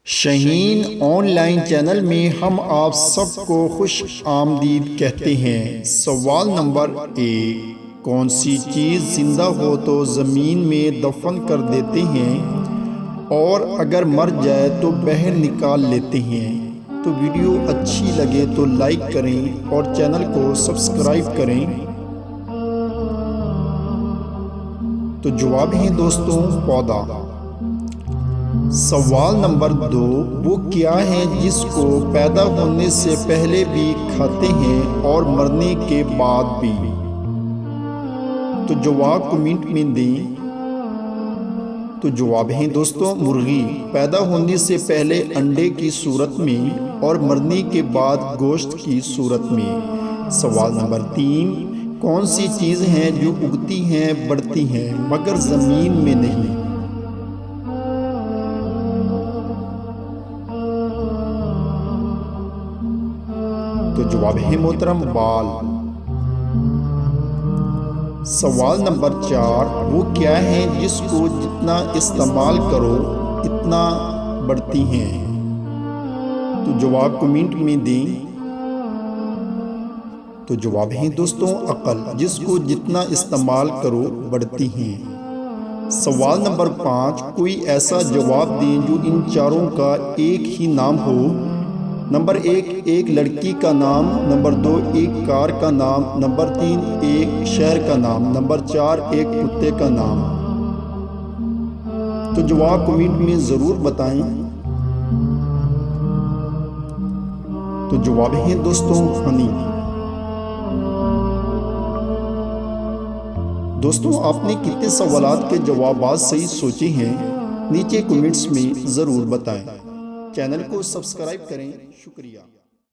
Shaheen online channel में हम आप सबको खुश आमदीद कहते हैं। सवाल नंबर 1, कौन सी चीज़ जिंदा हो तो ज़मीन में दफन कर देते हैं और अगर मर जाए तो बाहर निकाल लेते हैं। तो वीडियो अच्छी लगे तो लाइक करें और चैनल को सब्सक्राइब करें। तो जवाब है दोस्तों पौधा। सवाल नंबर 2, वो क्या है जिसको पैदा होने से पहले भी खाते हैं और मरने के बाद भी? तो जवाब कमेंट में दें। तो जवाब है दोस्तों मुर्गी। पैदा होने से पहले अंडे की सूरत में और मरने के बाद गोश्त की सूरत में। सवाल नंबर 3, कौन सी चीज़ है जो उगती हैं बढ़ती हैं मगर ज़मीन में नहीं? तो जवाब है मोहतरम बाल। सवाल नंबर 4, वो क्या है जिसको जितना इस्तेमाल करो इतना बढ़ती हैं? तो जवाब कमेंट में दें। तो जवाब है दोस्तों अक्ल। जिसको जितना इस्तेमाल करो बढ़ती हैं। सवाल नंबर 5, कोई ऐसा जवाब दें जो इन चारों का एक ही नाम हो। नंबर 1, एक लड़की का नाम। नंबर 2, एक कार का नाम। नंबर 3, एक शहर का नाम। नंबर 4, एक कुत्ते का नाम। तो जवाब कमेंट में ज़रूर बताएं। तो जवाब है दोस्तों हनी। दोस्तों आपने कितने सवालात के जवाब सही सोचे हैं नीचे कमेंट्स में ज़रूर बताएं। चैनल को सब्सक्राइब करें। शुक्रिया।